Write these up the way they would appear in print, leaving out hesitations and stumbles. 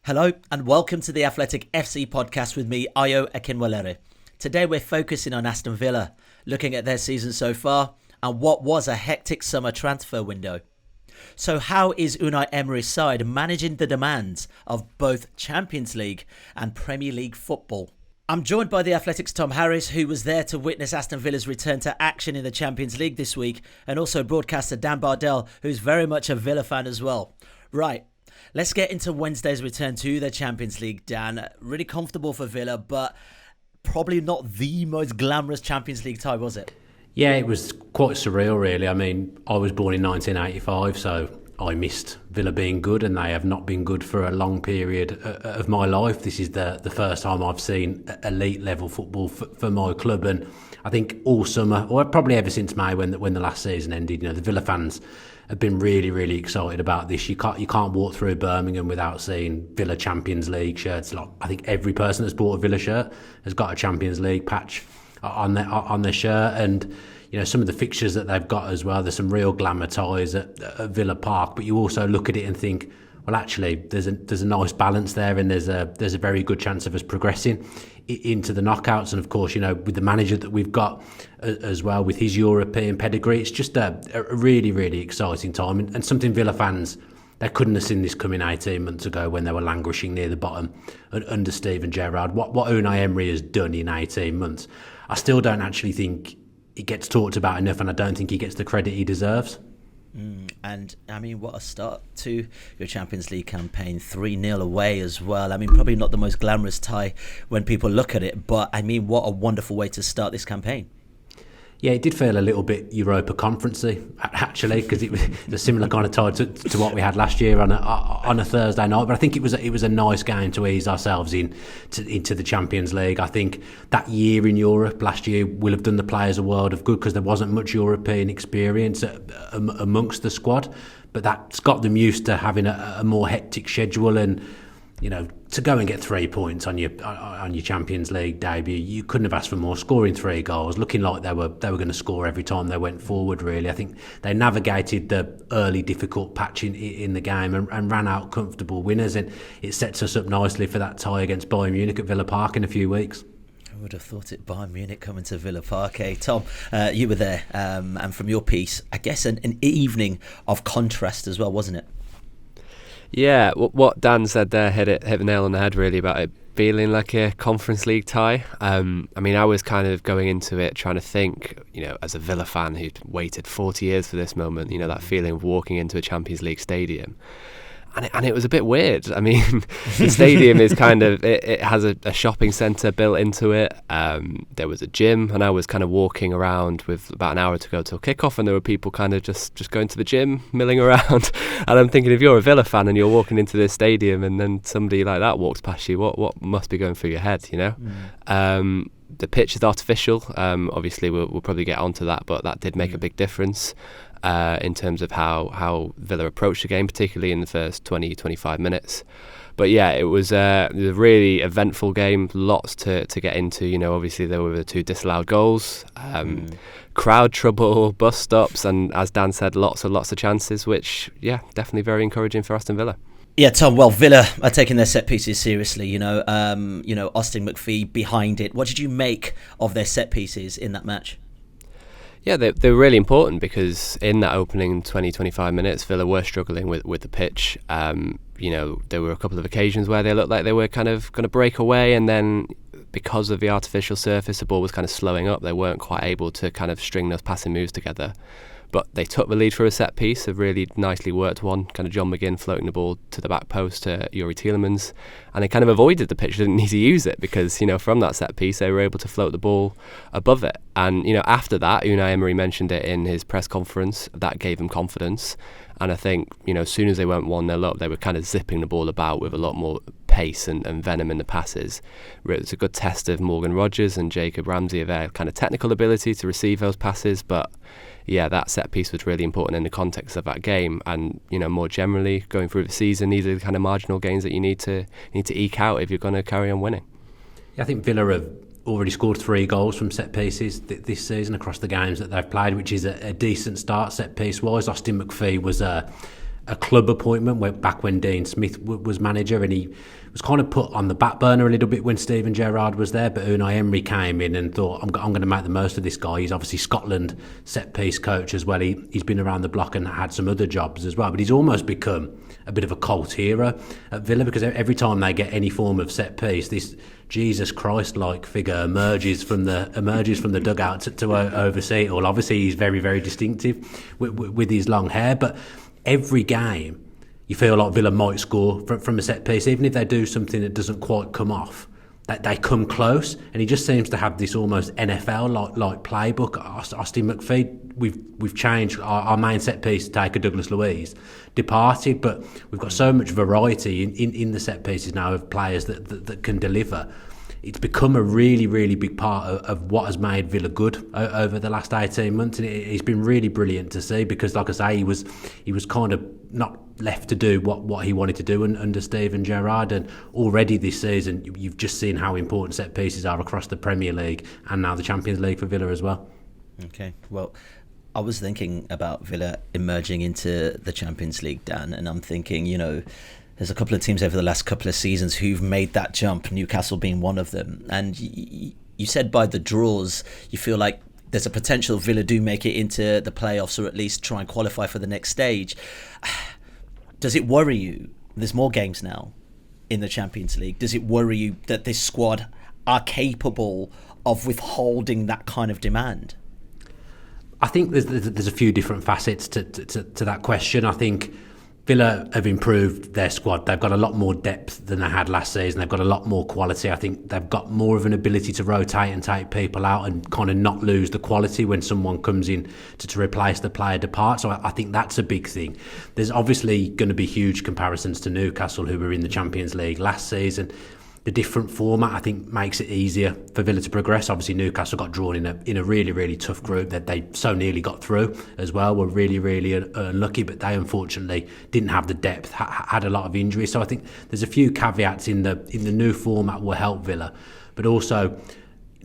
Hello and welcome to the Athletic FC podcast with me, Ayo Akinwalere. Today we're focusing on Aston Villa, looking at their season so far and what was a hectic summer transfer window. So how is Unai Emery's side managing the demands of both Champions League and Premier League football? I'm joined by the Athletic's Thom Harris, who was there to witness Aston Villa's return to action in the Champions League this week, and also broadcaster Dan Bardell, who's very much a Villa fan as well. Right. Let's get into Wednesday's return to the Champions League, Dan. Really comfortable for Villa, but probably not the most glamorous Champions League tie, was it? Yeah, it was quite surreal, really. I mean, I was born in 1985, so I missed Villa being good, and they have not been good for a long period of my life. This is the first time I've seen elite-level football for my club, and I think all summer, or probably ever since May when the last season ended, the Villa fans have been really, really excited about this. You can't walk through Birmingham without seeing Villa Champions League shirts. Like, I think every person that's bought a Villa shirt has got a Champions League patch on their shirt, and some of the fixtures that they've got as well. There's some real glamour ties at Villa Park, but you also look at it and think, well, actually, there's a nice balance there, and there's a very good chance of us progressing into the knockouts. And of course, with the manager that we've got as well, with his European pedigree, it's just a really, really exciting time, and something Villa fans, they couldn't have seen this coming 18 months ago when they were languishing near the bottom under Steven Gerrard. What Unai Emery has done in 18 months, I still don't actually think it gets talked about enough, and I don't think he gets the credit he deserves. And I mean, what a start to your Champions League campaign, 3-0 away as well. I mean, probably not the most glamorous tie when people look at it, but I mean, what a wonderful way to start this campaign. Yeah, it did feel a little bit Europa Conference-y, actually, because it was a similar kind of tie to what we had last year on a Thursday night. But I think it was a nice game to ease ourselves into the Champions League. I think that year in Europe last year will have done the players a world of good, because there wasn't much European experience amongst the squad. But that's got them used to having a more hectic schedule, and to go and get 3 points on your Champions League debut, you couldn't have asked for more. Scoring 3 goals, looking like they were going to score every time they went forward. Really, I think they navigated the early difficult patch in the game and ran out comfortable winners, and it sets us up nicely for that tie against Bayern Munich at Villa Park in a few weeks. I would have thought it, Bayern Munich coming to Villa Park. Hey, Tom, you were there, and from your piece, I guess an evening of contrast as well, wasn't it? Yeah, what Dan said there hit the nail on the head, really, about it feeling like a Conference League tie. I mean, I was kind of going into it trying to think, as a Villa fan who'd waited 40 years for this moment, that feeling of walking into a Champions League stadium. And it was a bit weird. I mean, the stadium is kind of, it has a shopping centre built into it. There was a gym, and I was kind of walking around with about an hour to go till kickoff, and there were people kind of just going to the gym, milling around. And I'm thinking, if you're a Villa fan and you're walking into this stadium and then somebody like that walks past you, what must be going through your head, The pitch is artificial. Obviously, we'll probably get onto that, but that did make a big difference in terms of how Villa approached the game, particularly in the first 20-25 minutes. But yeah, it was a really eventful game, lots to get into. Obviously there were the 2 disallowed goals, crowd trouble, bus stops, and as Dan said, lots of chances, which, yeah, definitely very encouraging for Aston Villa. Yeah, Tom, well, Villa are taking their set pieces seriously, Austin McPhee behind it. What did you make of their set pieces in that match? Yeah, they're really important, because in that opening 20-25 minutes, Villa were struggling with the pitch. There were a couple of occasions where they looked like they were kind of going to break away, and then because of the artificial surface, the ball was kind of slowing up. They weren't quite able to kind of string those passing moves together. But they took the lead for a set piece, a really nicely worked one, kind of Jhon McGinn floating the ball to the back post to Youri Tielemans, and they kind of avoided the pitch, didn't need to use it, because from that set piece they were able to float the ball above it. And after that, Unai Emery mentioned it in his press conference, that gave him confidence. And I think as soon as they went 1-0 up, they were kind of zipping the ball about with a lot more pace and venom in the passes. It was a good test of Morgan Rogers and Jacob Ramsey, of their kind of technical ability to receive those passes. But yeah, that set piece was really important in the context of that game, and more generally going through the season, these are the kind of marginal gains that you need to eke out if you're going to carry on winning. Yeah, I think Villa have already scored 3 goals from set pieces this season across the games that they've played, which is a decent start set piece wise. Austin McPhee was a a club appointment back when Dean Smith was manager, and he was kind of put on the back burner a little bit when Steven Gerrard was there. But Unai Emery came in and thought, I'm going to make the most of this guy. He's obviously Scotland set-piece coach as well. He's been around the block and had some other jobs as well. But he's almost become a bit of a cult hero at Villa, because every time they get any form of set-piece, this Jesus Christ-like figure emerges from the dugout to oversee it all. Obviously, he's very, very distinctive with his long hair, but every game you feel like Villa might score from a set piece, even if they do something that doesn't quite come off. That they come close, and he just seems to have this almost NFL like playbook. Austin McPhee, we've changed our main set piece taker, Douglas Luiz, departed, but we've got so much variety in the set pieces now of players that can deliver. It's become a really, really big part of what has made Villa good over the last 18 months, and it's been really brilliant to see, because, like I say, he was kind of not left to do what he wanted to do under Steven Gerrard, and already this season you've just seen how important set pieces are across the Premier League and now the Champions League for Villa as well. Okay, well, I was thinking about Villa emerging into the Champions League, Dan, and I'm thinking, there's a couple of teams over the last couple of seasons who've made that jump, Newcastle being one of them. And you said by the draws, you feel like there's a potential Villa do make it into the playoffs, or at least try and qualify for the next stage. Does it worry you? There's more games now in the Champions League. Does it worry you that this squad are capable of withholding that kind of demand? I think there's a few different facets to that question. I think Villa have improved their squad. They've got a lot more depth than they had last season. They've got a lot more quality. I think they've got more of an ability to rotate and take people out and kind of not lose the quality when someone comes in to replace the player depart. So I think that's a big thing. There's obviously going to be huge comparisons to Newcastle, who were in the Champions League last season. The different format, I think, makes it easier for Villa to progress. Obviously, Newcastle got drawn in a really, really tough group that they so nearly got through as well. Were really, really unlucky, but they unfortunately didn't have the depth, had a lot of injuries. So I think there's a few caveats in the new format will help Villa. But also,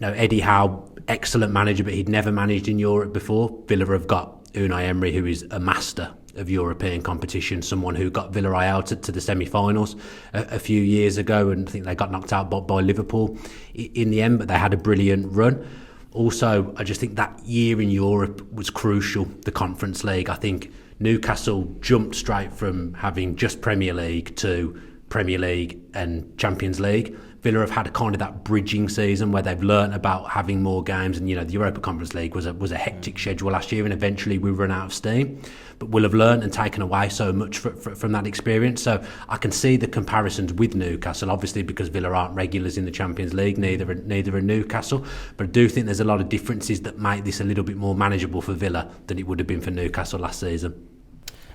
Eddie Howe, excellent manager, but he'd never managed in Europe before. Villa have got Unai Emery, who is a master of European competition, someone who got Villarreal to the semi-finals a few years ago, and I think they got knocked out by Liverpool in the end, but they had a brilliant run. Also, I just think that year in Europe was crucial, the Conference League. I think Newcastle jumped straight from having just Premier League to Premier League and Champions League. Villa have had a kind of that bridging season where they've learnt about having more games, and the Europa Conference League was a hectic schedule last year, and eventually we run out of steam. But we'll have learnt and taken away so much from that experience. So I can see the comparisons with Newcastle, obviously because Villa aren't regulars in the Champions League, neither are Newcastle. But I do think there's a lot of differences that make this a little bit more manageable for Villa than it would have been for Newcastle last season.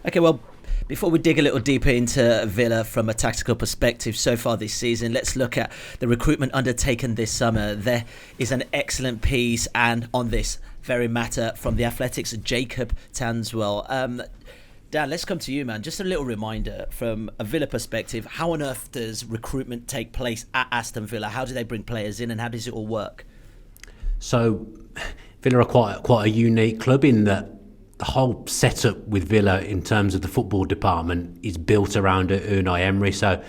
Okay, well, before we dig a little deeper into Villa from a tactical perspective so far this season, let's look at the recruitment undertaken this summer. There is an excellent piece and on this very matter from The Athletic's Jacob Tanswell. Dan, let's come to you, man. Just a little reminder from a Villa perspective, how on earth does recruitment take place at Aston Villa? How do they bring players in and how does it all work? So Villa are quite a unique club in that the whole setup with Villa in terms of the football department is built around Unai Emery. So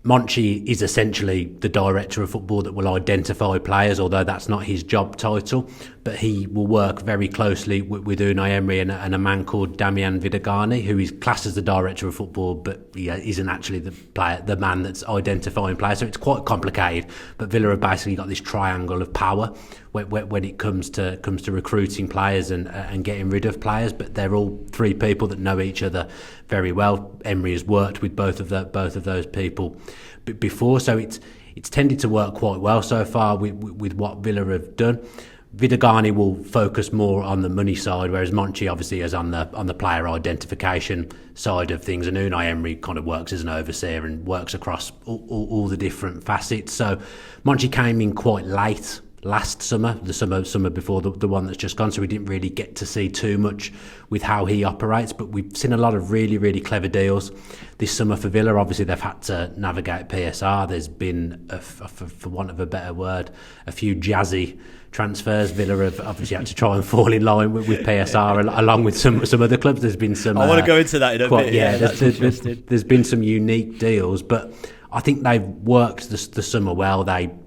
Monchi is essentially the director of football that will identify players, although that's not his job title. But he will work very closely with Unai Emery and a man called Damian Vidagani, who is classed as the director of football, but he isn't actually the man that's identifying players. So it's quite complicated. But Villa have basically got this triangle of power when it comes to recruiting players and getting rid of players. But they're all three people that know each other very well. Emery has worked with both of those people before, so it's tended to work quite well so far with what Villa have done. Vidagani will focus more on the money side, whereas Monchi obviously is on the player identification side of things, and Unai Emery kind of works as an overseer and works across all the different facets. So Monchi came in quite late last summer, the summer before the one that's just gone, so we didn't really get to see too much with how he operates, but we've seen a lot of really, really clever deals this summer for Villa. Obviously they've had to navigate PSR. There's been, for want of a better word, a few jazzy transfers. Villa have obviously had to try and fall in line with PSR along with some other clubs. There's been some... I want to go into that in a bit. Yeah, there's been some unique deals, but I think they've worked the summer well.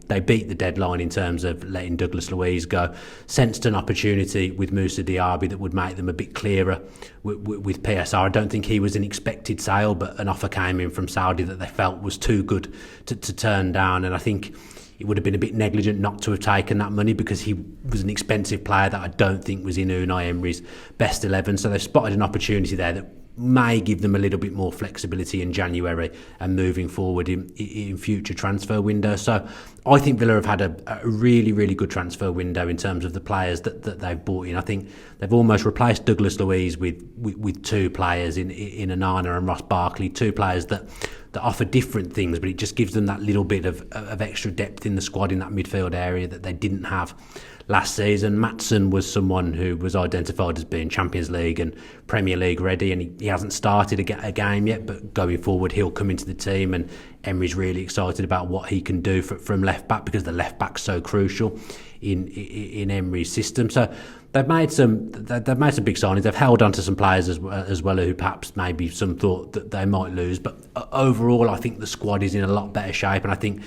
They beat the deadline in terms of letting Douglas Luiz go, sensed an opportunity with Moussa Diaby that would make them a bit clearer with PSR. I don't think he was an expected sale, but an offer came in from Saudi that they felt was too good to turn down, and I think it would have been a bit negligent not to have taken that money, because he was an expensive player that I don't think was in Unai Emery's best 11. So they've spotted an opportunity there that may give them a little bit more flexibility in January and moving forward in future transfer windows. So I think Villa have had a really, really good transfer window in terms of the players that they've bought in. I think they've almost replaced Douglas Luiz with two players in Onana and Ross Barkley, two players that offer different things, but it just gives them that little bit of extra depth in the squad in that midfield area that they didn't have last season. Maatsen was someone who was identified as being Champions League and Premier League ready, and he hasn't started a game yet, but going forward he'll come into the team, and Emery's really excited about what he can do from left back, because the left back's so crucial in Emery's system. So they've made some big signings. They've held on to some players as well who perhaps maybe some thought that they might lose, but overall I think the squad is in a lot better shape, and I think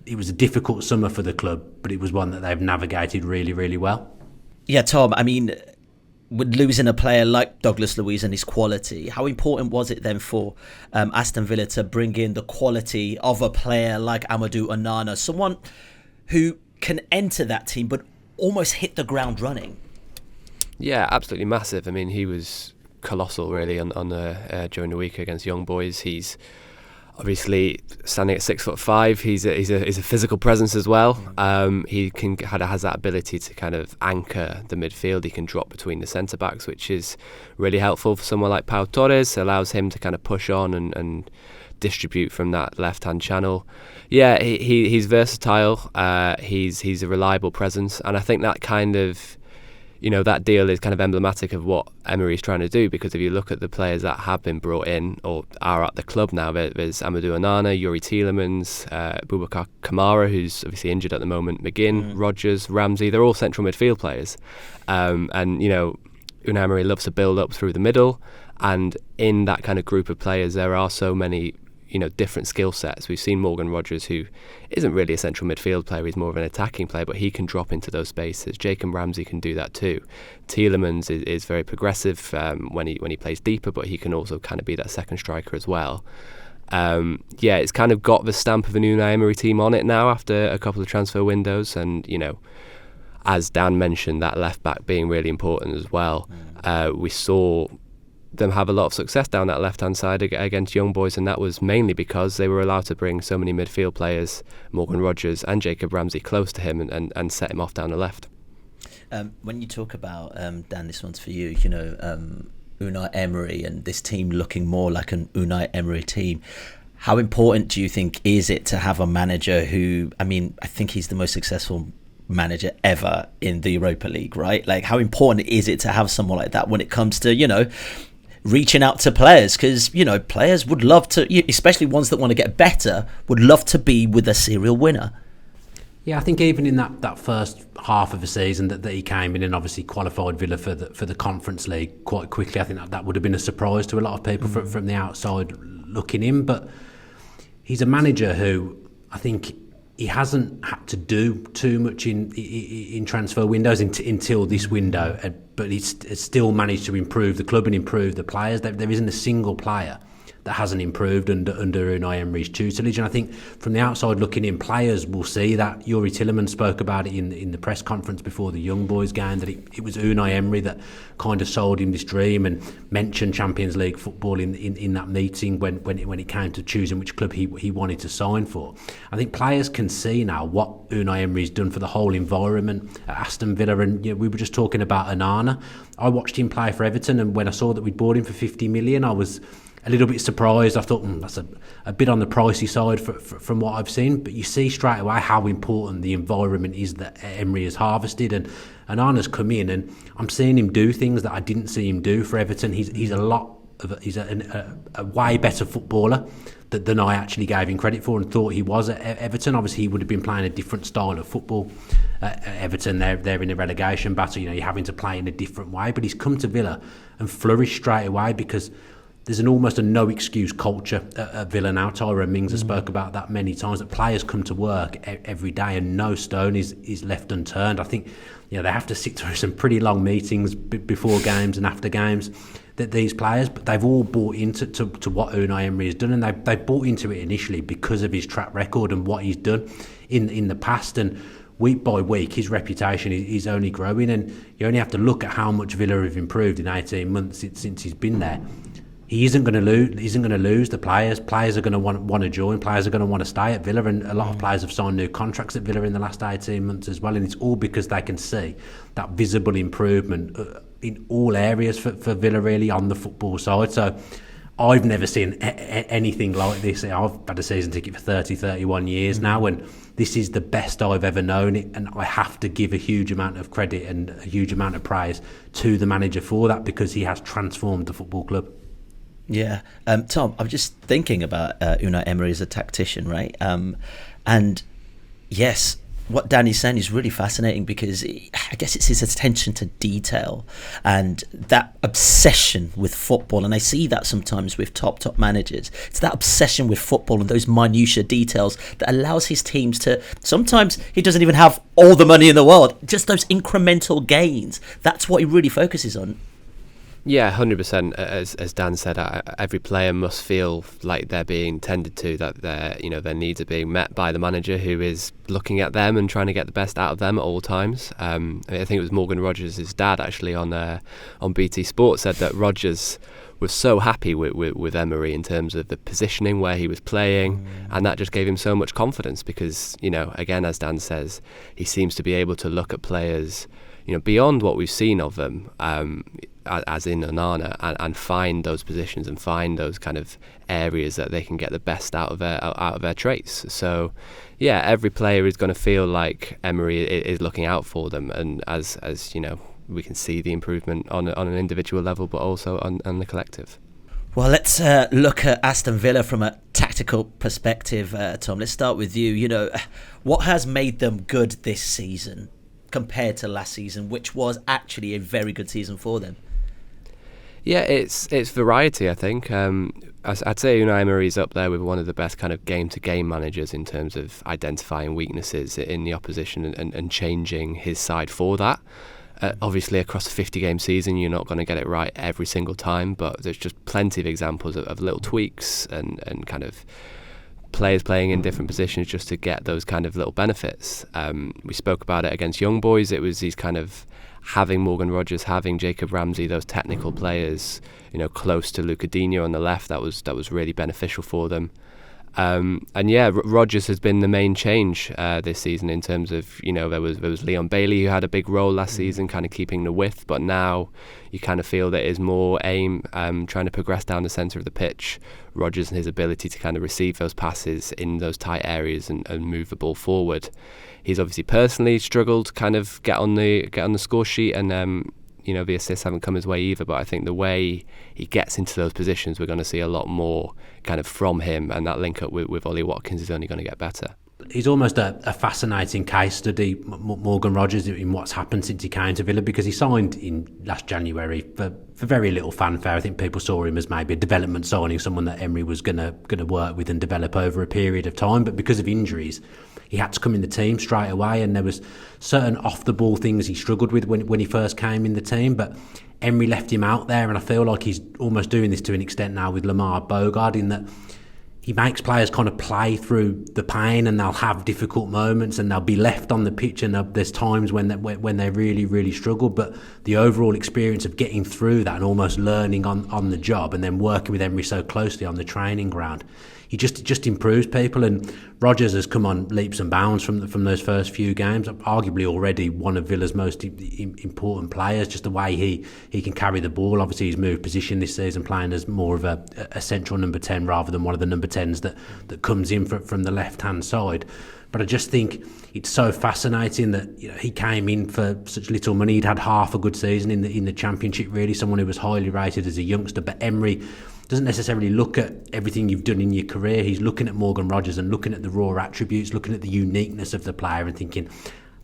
it was a difficult summer for the club, but it was one that they've navigated really, really well. Yeah, Tom, I mean, with losing a player like Douglas Luiz and his quality, how important was it then for Aston Villa to bring in the quality of a player like Amadou Onana, someone who can enter that team but almost hit the ground running? Yeah, absolutely massive. I mean, he was colossal really on during the week against Young Boys. He's obviously standing at 6'5". He's a physical presence as well. He has that ability to kind of anchor the midfield. He can drop between the centre backs, which is really helpful for someone like Pau Torres. Allows him to kind of push on and distribute from that left hand channel. Yeah, he's versatile. He's a reliable presence, and I think that kind of, that deal is kind of emblematic of what Emery's trying to do, because if you look at the players that have been brought in or are at the club now, there's Amadou Onana, Youri Tielemans, Boubacar Kamara, who's obviously injured at the moment, McGinn, Rodgers, Ramsey, they're all central midfield players. And, Unai Emery loves to build up through the middle, and in that kind of group of players there are so many different skill sets. We've seen Morgan Rodgers, who isn't really a central midfield player, he's more of an attacking player, but he can drop into those spaces. Jacob Ramsey can do that too. Tielemans is very progressive when he plays deeper, but he can also kind of be that second striker as well. It's kind of got the stamp of an Unai Emery team on it now after a couple of transfer windows, and as Dan mentioned, that left back being really important as well. We saw them have a lot of success down that left-hand side against Young Boys, and that was mainly because they were allowed to bring so many midfield players, Morgan Rodgers and Jacob Ramsey, close to him and set him off down the left. When you talk about, Dan, this one's for you, Unai Emery and this team looking more like an Unai Emery team, how important do you think is it to have a manager who, I think he's the most successful manager ever in the Europa League, right? Like, how important is it to have someone like that when it comes to, reaching out to players? Because players would love to, especially ones that want to get better, would love to be with a serial winner. Yeah, I think even in that first half of the season that he came in and obviously qualified Villa for the Conference League quite quickly, I think that would have been a surprise to a lot of people from the outside looking in. But he's a manager who I think he hasn't had to do too much in transfer windows until this window, but he's still managed to improve the club and improve the players. There isn't a single player that hasn't improved under Unai Emery's tutelage, and I think from the outside looking in, players will see that. Youri Tielemans spoke about it in the press conference before the Young Boys game, that it was Unai Emery that kind of sold him this dream and mentioned Champions League football in that meeting when it came to choosing which club he wanted to sign for. I think players can see now what Unai Emery's done for the whole environment at Aston Villa, and we were just talking about Onana. I watched him play for Everton, and when I saw that we'd bought him for 50 million, I was a little bit surprised. I thought that's a bit on the pricey side from what I've seen. But you see straight away how important the environment is that Emery has harvested, and Arna's come in, and I'm seeing him do things that I didn't see him do for Everton. He's a way better footballer than I actually gave him credit for and thought he was at Everton. Obviously, he would have been playing a different style of football at Everton. They're in a relegation battle. You're having to play in a different way. But he's come to Villa and flourished straight away because there's almost a no excuse culture at Villa now. Tyrone Mings has spoke about that many times, that players come to work every day and no stone is left unturned. I think they have to sit through some pretty long meetings before games and after games, that these players, but they've all bought into to what Unai Emery has done, and they bought into it initially because of his track record and what he's done in the past. And week by week, his reputation is only growing, and you only have to look at how much Villa have improved in 18 months since he's been there. He isn't going to lose. He isn't going to lose the players. Players are going to want to join. Players are going to want to stay at Villa, and a lot of players have signed new contracts at Villa in the last 18 months as well. And it's all because they can see that visible improvement in all areas for Villa, really, on the football side. So I've never seen anything like this. I've had a season ticket for 31 years now, and this is the best I've ever known it. And I have to give a huge amount of credit and a huge amount of praise to the manager for that, because he has transformed the football club. Yeah. Tom, I'm just thinking about Unai Emery as a tactician, right? And yes, what Danny's saying is really fascinating, because I guess it's his attention to detail and that obsession with football. And I see that sometimes with top managers. It's that obsession with football and those minutiae details that allows his teams to, sometimes he doesn't even have all the money in the world, just those incremental gains. That's what he really focuses on. Yeah, 100%. As Dan said, every player must feel like they're being tended to, that their needs are being met by the manager, who is looking at them and trying to get the best out of them at all times. I think it was Morgan Rodgers' dad actually on BT Sport said that Rodgers was so happy with Emery in terms of the positioning, where he was playing, and that just gave him so much confidence, because again, as Dan says, he seems to be able to look at players beyond what we've seen of them, as in Onana, and find those positions and find those kind of areas that they can get the best out of their traits. So yeah, every player is going to feel like Emery is looking out for them, and as we can see the improvement on an individual level, but also on the collective. Well, let's look at Aston Villa from a tactical perspective. Tom, let's start with you. What has made them good this season compared to last season, which was actually a very good season for them? Yeah, it's variety, I think. I'd say Unai Emery is up there with one of the best kind of game-to-game managers in terms of identifying weaknesses in the opposition and changing his side for that. Obviously, across a 50-game season, you're not going to get it right every single time, but there's just plenty of examples of little tweaks and kind of players playing in different positions just to get those kind of little benefits. We spoke about it against Young Boys. It was these kind of having Morgan Rodgers, having Jacob Ramsey, those technical players, close to Luca Digne on the left. That was really beneficial for them. And yeah, Rodgers has been the main change this season in terms of, there was Leon Bailey who had a big role last season, kind of keeping the width, but now you kind of feel that is more aim, trying to progress down the centre of the pitch. Rodgers and his ability to kind of receive those passes in those tight areas and move the ball forward. He's obviously personally struggled to kind of get on the score sheet, and the assists haven't come his way either, but I think the way he gets into those positions, we're going to see a lot more kind of from him, and that link up with Ollie Watkins is only going to get better. He's almost a fascinating case study, Morgan Rodgers, in what's happened since he came to Villa, because he signed in last January for very little fanfare. I think people saw him as maybe a development signing, someone that Emery was going to work with and develop over a period of time, but because of injuries, he had to come in the team straight away, and there was certain off-the-ball things he struggled with when he first came in the team, but Emery left him out there, and I feel like he's almost doing this to an extent now with Lamar Bogard, in that he makes players kind of play through the pain, and they'll have difficult moments and they'll be left on the pitch, and there's times when they really, really struggle, but the overall experience of getting through that and almost learning on the job, and then working with Emery so closely on the training ground, he just improves people. And Rodgers has come on leaps and bounds from those first few games. Arguably already one of Villa's most important players. Just the way he can carry the ball. Obviously, he's moved position this season, playing as more of a central number 10 rather than one of the number 10s that comes in from the left hand side. But I just think it's so fascinating that he came in for such little money. He'd had half a good season in the Championship, really, someone who was highly rated as a youngster. But Emery doesn't necessarily look at everything you've done in your career. He's looking at Morgan Rodgers and looking at the raw attributes, looking at the uniqueness of the player and thinking,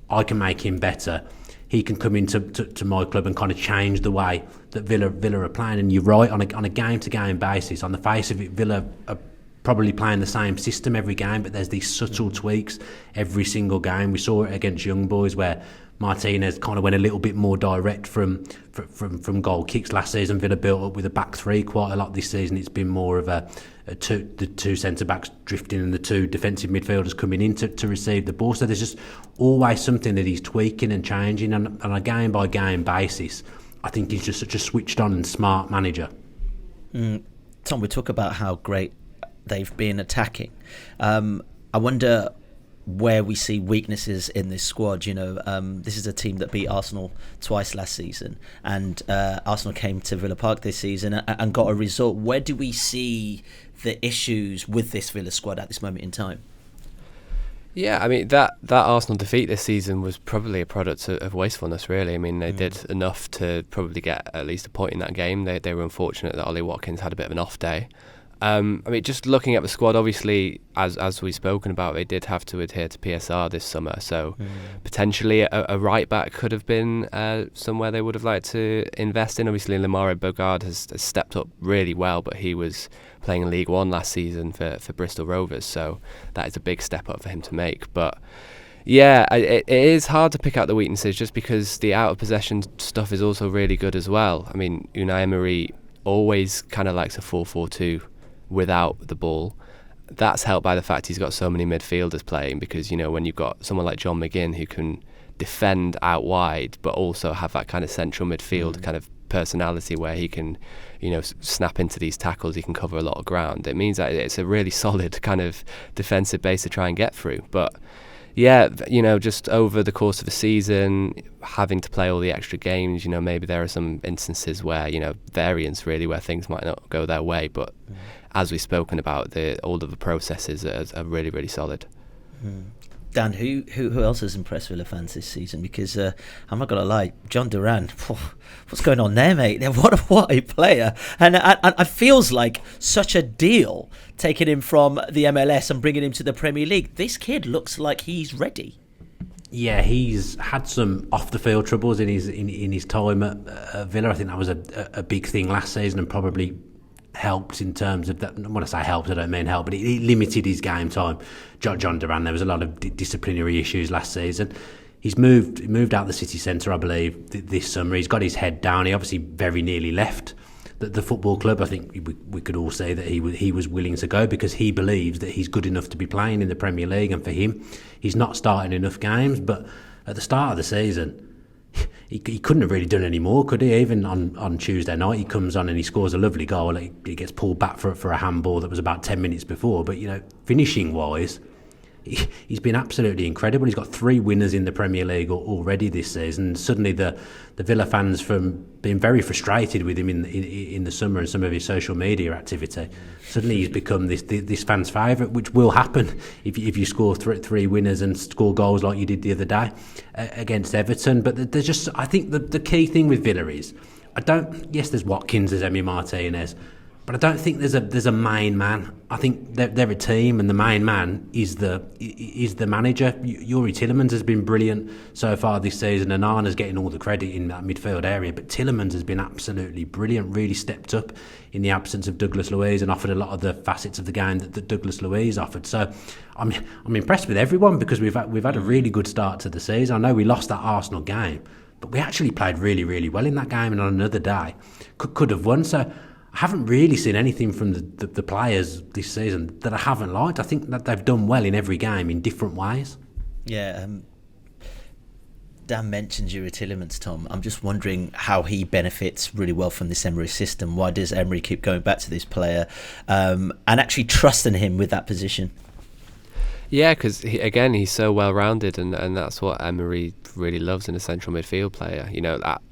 I can make him better. He can come into my club and kind of change the way that Villa are playing. And you're right, on a game-to-game basis, on the face of it, Villa are probably playing the same system every game, but there's these subtle tweaks every single game. We saw it against Young Boys where Martinez kind of went a little bit more direct from goal kicks last season. Villa built up with a back three quite a lot this season. It's been more of the two centre-backs drifting and the two defensive midfielders coming in to receive the ball. So there's just always something that he's tweaking and changing on a game-by-game basis. I think he's just such a switched-on and smart manager. Tom, we talk about how great they've been attacking. I wonder where we see weaknesses in this squad. This is a team that beat Arsenal twice last season, and Arsenal came to Villa Park this season and got a result. Where do we see the issues with this Villa squad at this moment in time? Yeah, I mean, that Arsenal defeat this season was probably a product of wastefulness, really. I mean, they did enough to probably get at least a point in that game. They were unfortunate that Ollie Watkins had a bit of an off day. I mean, just looking at the squad, obviously, as we've spoken about, they did have to adhere to PSR this summer. So potentially a right back could have been somewhere they would have liked to invest in. Obviously, Lamare Bogard has stepped up really well, but he was playing in League One last season for Bristol Rovers. So that is a big step up for him to make. But yeah, it is hard to pick out the weaknesses just because the out of possession stuff is also really good as well. I mean, Unai Emery always kind of likes a 4-4-2 without the ball. That's helped by the fact he's got so many midfielders playing, because when you've got someone like Jhon McGinn who can defend out wide but also have that kind of central midfield kind of personality where he can snap into these tackles, he can cover a lot of ground. It means that it's a really solid kind of defensive base to try and get through. But yeah, just over the course of a season, having to play all the extra games, maybe there are some instances where, variance really, where things might not go their way. But as we've spoken about, all of the processes are really, really solid. Dan, who else has impressed Villa fans this season? Because I'm not going to lie, Durán, what's going on there, mate? What a player. And it feels like such a deal taking him from the MLS and bringing him to the Premier League. This kid looks like he's ready. Yeah, he's had some off-the-field troubles in his time at Villa. I think that was a big thing last season and probably helped in terms of that. When I say helped, I don't mean help, but it limited his game time. Jhon Durán, there was a lot of disciplinary issues last season. He's moved out the city centre, I believe, this summer. He's got his head down. He obviously very nearly left the football club. I think we could all say that he was willing to go because he believes that he's good enough to be playing in the Premier League, and for him, he's not starting enough games. But at the start of the season, he couldn't have really done any more, could he? Even on Tuesday night, he comes on and he scores a lovely goal. He gets pulled back for a handball that was about 10 minutes before. But, finishing wise, he's been absolutely incredible. He's got 3 winners in the Premier League already this season. Suddenly the Villa fans, from being very frustrated with him in the summer and some of his social media activity, suddenly he's become this fan's favourite, which will happen if you score 3 winners and score goals like you did the other day against Everton. But there's just, I think the key thing with Villa is, yes, there's Watkins, there's Emi Martinez, but I don't think there's a main man. I think they're a team, and the main man is the manager. Youri Tielemans has been brilliant so far this season, and Arna's getting all the credit in that midfield area. But Tielemans has been absolutely brilliant, really stepped up in the absence of Douglas Luiz and offered a lot of the facets of the game that Douglas Luiz offered. So I'm impressed with everyone because we've had a really good start to the season. I know we lost that Arsenal game, but we actually played really, really well in that game, and on another day could have won. So I haven't really seen anything from the players this season that I haven't liked. I think that they've done well in every game in different ways. Yeah, Dan mentioned Youri Tielemans, Tom. I'm just wondering how he benefits really well from this Emery system. Why does Emery keep going back to this player and actually trusting him with that position? Yeah, because he's so well-rounded, and that's what Emery really loves in a central midfield player. You know, at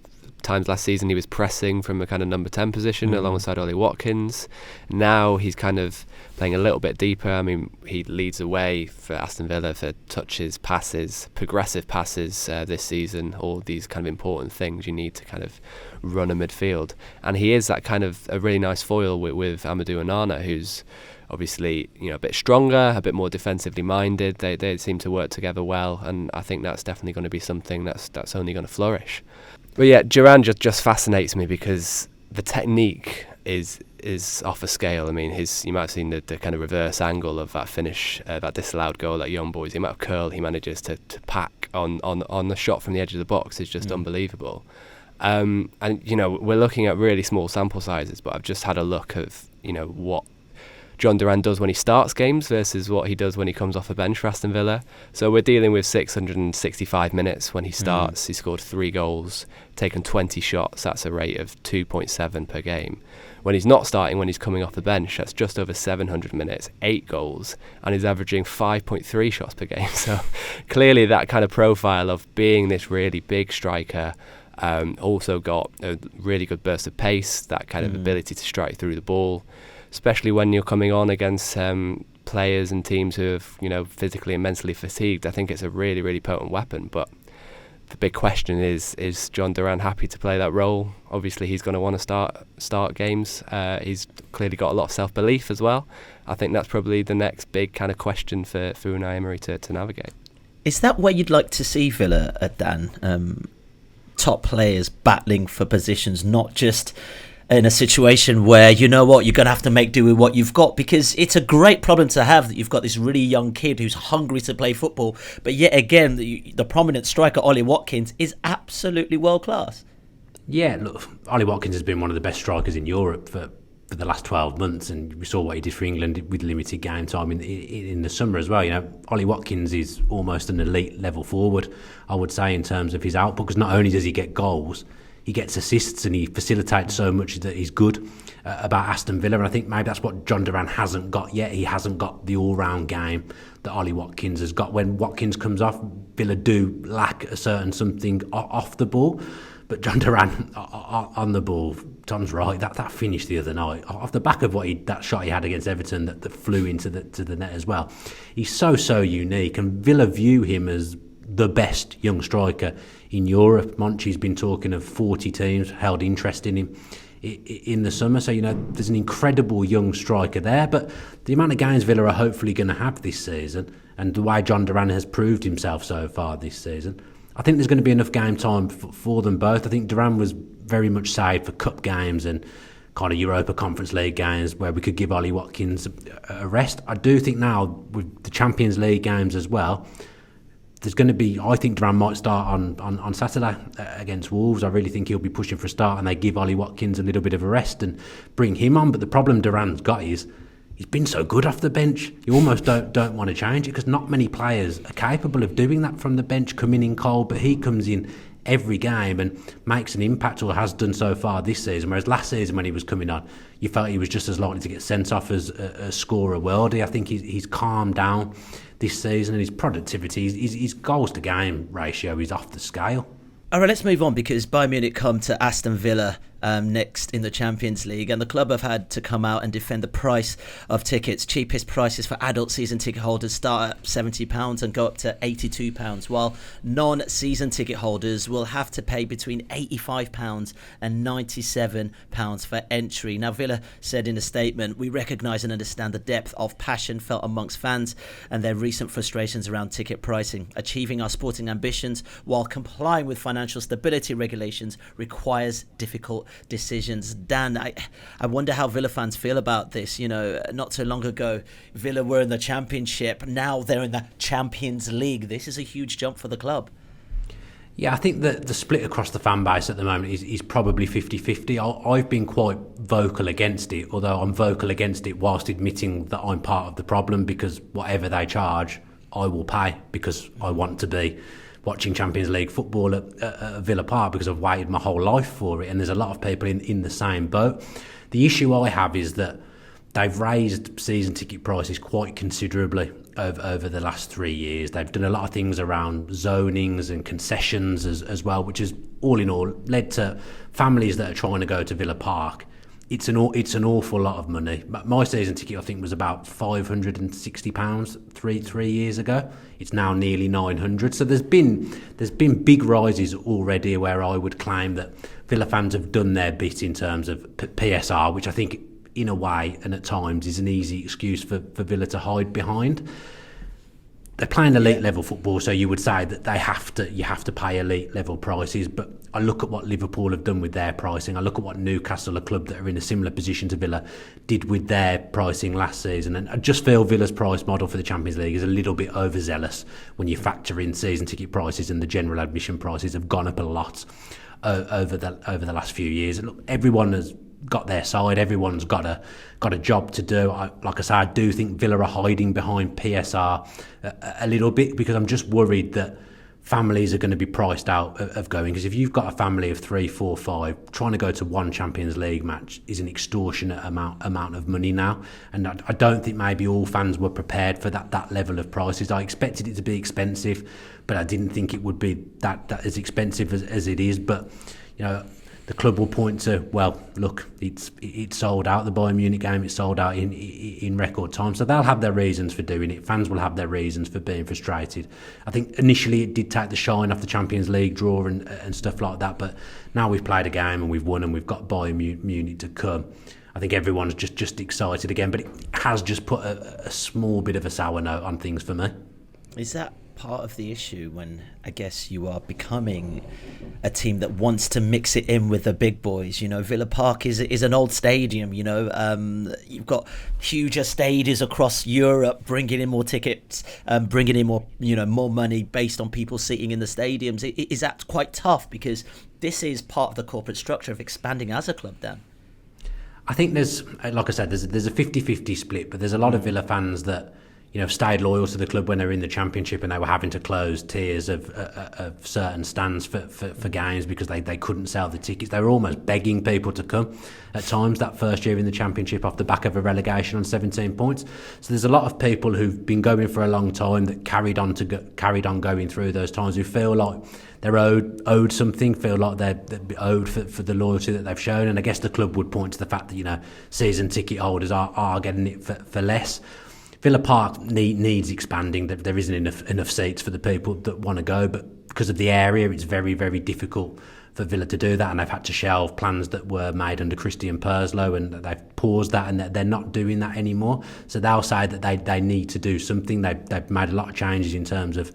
times last season he was pressing from a kind of number 10 position alongside Ollie Watkins. Now he's kind of playing a little bit deeper. I mean, he leads away for Aston Villa for touches, passes, progressive passes this season, all these kind of important things you need to kind of run a midfield. And he is that kind of a really nice foil with Amadou Onana, who's obviously, you know, a bit stronger, a bit more defensively minded. They seem to work together well, and I think that's definitely going to be something that's only going to flourish. But yeah, Durán just fascinates me because the technique is off a scale. I mean, you might have seen the kind of reverse angle of that finish, that disallowed goal at Young Boys. The amount of curl he manages to pack on the shot from the edge of the box is just unbelievable. And you know, we're looking at really small sample sizes, but I've just had a look of, you know, what Jhon Durán does when he starts games versus what he does when he comes off the bench for Aston Villa. So we're dealing with 665 minutes when he starts. He scored 3 goals, taken 20 shots. That's a rate of 2.7 per game. When he's not starting, when he's coming off the bench, that's just over 700 minutes, 8 goals, and he's averaging 5.3 shots per game. So clearly that kind of profile of being this really big striker, also got a really good burst of pace, that kind of ability to strike through the ball, especially when you're coming on against players and teams who have, you know, physically and mentally fatigued. I think it's a really, really potent weapon. But the big question is Jhon Durán happy to play that role? Obviously, he's going to want to start games. He's clearly got a lot of self-belief as well. I think that's probably the next big kind of question for Unai Emery to navigate. Is that where you'd like to see Villa, Dan? Top players battling for positions, not just in a situation where, you know what, you're going to have to make do with what you've got, because it's a great problem to have that you've got this really young kid who's hungry to play football, but yet again the prominent striker Ollie Watkins is absolutely world class. Yeah, look, Ollie Watkins has been one of the best strikers in Europe for the last 12 months, and we saw what he did for England with limited game time in the summer as well. You know, Ollie Watkins is almost an elite level forward, I would say, in terms of his output, because not only does he get goals, he gets assists and he facilitates so much that he's good about Aston Villa. And I think maybe that's what Jhon Durán hasn't got yet. He hasn't got the all-round game that Ollie Watkins has got. When Watkins comes off, Villa do lack a certain something off the ball. But Jhon Durán on the ball, Tom's right, that finish the other night, off the back of that shot he had against Everton that flew into the net as well. He's so unique, and Villa view him as the best young striker in Europe. Monchi's been talking of 40 teams held interest in him in the summer. So, you know, there's an incredible young striker there. But the amount of games Villa are hopefully going to have this season, and the way Jhon Durán has proved himself so far this season, I think there's going to be enough game time for them both. I think Durán was very much saved for cup games and kind of Europa Conference League games where we could give Ollie Watkins a rest. I do think now with the Champions League games as well, there's going to be, I think Durán might start on Saturday against Wolves. I really think he'll be pushing for a start, and they give Ollie Watkins a little bit of a rest and bring him on. But the problem Durán's got is he's been so good off the bench. You almost don't want to change it, because not many players are capable of doing that from the bench, coming in cold. But he comes in every game and makes an impact, or has done so far this season. Whereas last season when he was coming on, you felt he was just as likely to get sent off as a scorer worldie. I think he's calmed down this season, and his productivity, his goals to game ratio is off the scale. All right, let's move on, because Bayern Munich come to Aston Villa next in the Champions League, and the club have had to come out and defend the price of tickets. Cheapest prices for adult season ticket holders start at £70 and go up to £82, while non-season ticket holders will have to pay between £85 and £97 for entry. Now, Villa said in a statement, "We recognise and understand the depth of passion felt amongst fans and their recent frustrations around ticket pricing. Achieving our sporting ambitions while complying with financial stability regulations requires difficult decisions." Dan, I wonder how Villa fans feel about this. You know, not so long ago, Villa were in the Championship. Now they're in the Champions League. This is a huge jump for the club. Yeah, I think that the split across the fan base at the moment is probably 50-50. I've been quite vocal against it, although I'm vocal against it whilst admitting that I'm part of the problem, because whatever they charge, I will pay, because I want to be watching Champions League football at Villa Park because I've waited my whole life for it, and there's a lot of people in the same boat. The issue I have is that they've raised season ticket prices quite considerably over the last 3 years. They've done a lot of things around zonings and concessions as well, which has all in all led to families that are trying to go to Villa Park. It's an awful lot of money. My season ticket, I think, was about £560 three years ago. It's now nearly 900. So there's been big rises already, where I would claim that Villa fans have done their bit in terms of PSR, which I think, in a way, and at times, is an easy excuse for Villa to hide behind. They're playing elite level football, so you would say that you have to pay elite level prices. But I look at what Liverpool have done with their pricing. I look at what Newcastle, a club that are in a similar position to Villa, did with their pricing last season. And I just feel Villa's price model for the Champions League is a little bit overzealous when you factor in season ticket prices, and the general admission prices have gone up a lot over the last few years. And look, everyone has got their side. Everyone's got a job to do. Like I say, I do think Villa are hiding behind PSR a little bit, because I'm just worried that families are going to be priced out of going. Because if you've got a family of 3, 4, 5, trying to go to one Champions League match is an extortionate amount of money now. And I don't think maybe all fans were prepared for that level of prices. I expected it to be expensive, but I didn't think it would be that as expensive as it is. But the club will point to, well, look, it's sold out. The Bayern Munich game, it's sold out in record time. So they'll have their reasons for doing it. Fans will have their reasons for being frustrated. I think initially it did take the shine off the Champions League draw and stuff like that. But now we've played a game and we've won, and we've got Bayern Munich to come. I think everyone's just excited again. But it has just put a small bit of a sour note on things for me. Is that part of the issue when, I guess, you are becoming a team that wants to mix it in with the big boys? Villa Park is an old stadium. You've got huger stadiums across Europe, bringing in more tickets, bringing in more money based on people sitting in the stadiums. Is that quite tough, because this is part of the corporate structure of expanding as a club, Dan? I think there's, like I said, there's a 50-50 split, but there's a lot of Villa fans that stayed loyal to the club when they were in the Championship, and they were having to close tiers of certain stands for games because they couldn't sell the tickets. They were almost begging people to come at times that first year in the Championship off the back of a relegation on 17 points. So there's a lot of people who've been going for a long time that carried on going through those times, who feel like they're owed something, feel like they're owed for the loyalty that they've shown. And I guess the club would point to the fact that season ticket holders are getting it for less. Villa Park needs expanding. There isn't enough seats for the people that want to go, but because of the area, it's very, very difficult for Villa to do that, and they've had to shelve plans that were made under Christian Purslow, and they've paused that, and they're not doing that anymore. So they'll say that they need to do something. They've made a lot of changes in terms of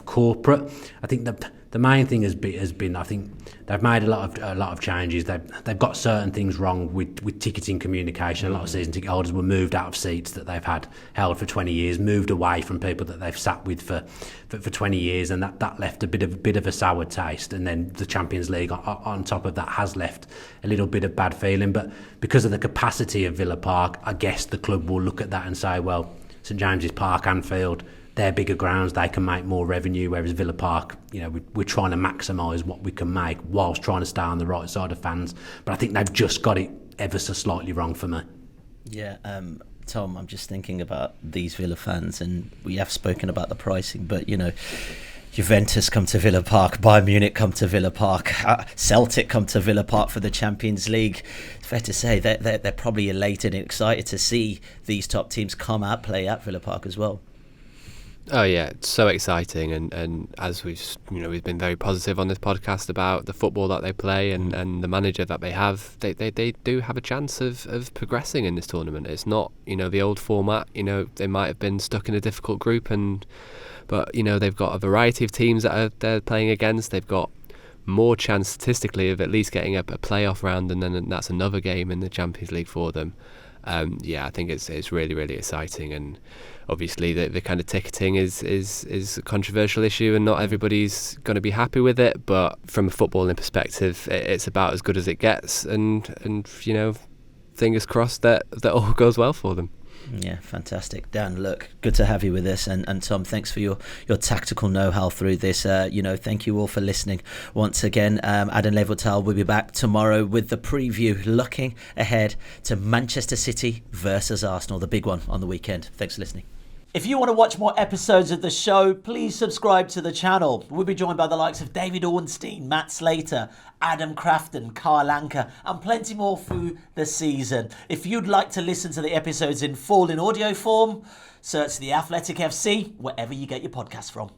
corporate. I think the main thing has been I think they've made a lot of changes. They've got certain things wrong with ticketing communication. A lot of season ticket holders were moved out of seats that they've had held for 20 years, moved away from people that they've sat with for 20 years, and that left a bit of a sour taste. And then the Champions League on top of that has left a little bit of bad feeling. But because of the capacity of Villa Park, I guess the club will look at that and say, well, St James's Park, Anfield, they're bigger grounds, they can make more revenue, whereas Villa Park, we're trying to maximise what we can make whilst trying to stay on the right side of fans. But I think they've just got it ever so slightly wrong for me. Yeah, Tom, I'm just thinking about these Villa fans, and we have spoken about the pricing, but Juventus come to Villa Park, Bayern Munich come to Villa Park, Celtic come to Villa Park for the Champions League. It's fair to say they're probably elated and excited to see these top teams play at Villa Park as well. Oh yeah, it's so exciting, and as we've been very positive on this podcast about the football that they play and the manager that they have, they do have a chance of progressing in this tournament. It's not the old format. They might have been stuck in a difficult group, but they've got a variety of teams that they're playing against. They've got more chance statistically of at least getting a playoff round, and then that's another game in the Champions League for them. I think it's really, really exciting, and obviously the kind of ticketing is a controversial issue, and not everybody's going to be happy with it. But from a footballing perspective, it's about as good as it gets, and fingers crossed that all goes well for them. Yeah, fantastic. Dan, look, good to have you with us. And Thom, thanks for your tactical know-how through this. Thank you all for listening. Once again, Adam Levertal will be back tomorrow with the preview, looking ahead to Manchester City versus Arsenal, the big one on the weekend. Thanks for listening. If you want to watch more episodes of the show, please subscribe to the channel. We'll be joined by the likes of David Ornstein, Matt Slater, Adam Crafton, Carl Anker, and plenty more through the season. If you'd like to listen to the episodes in full in audio form, search The Athletic FC wherever you get your podcasts from.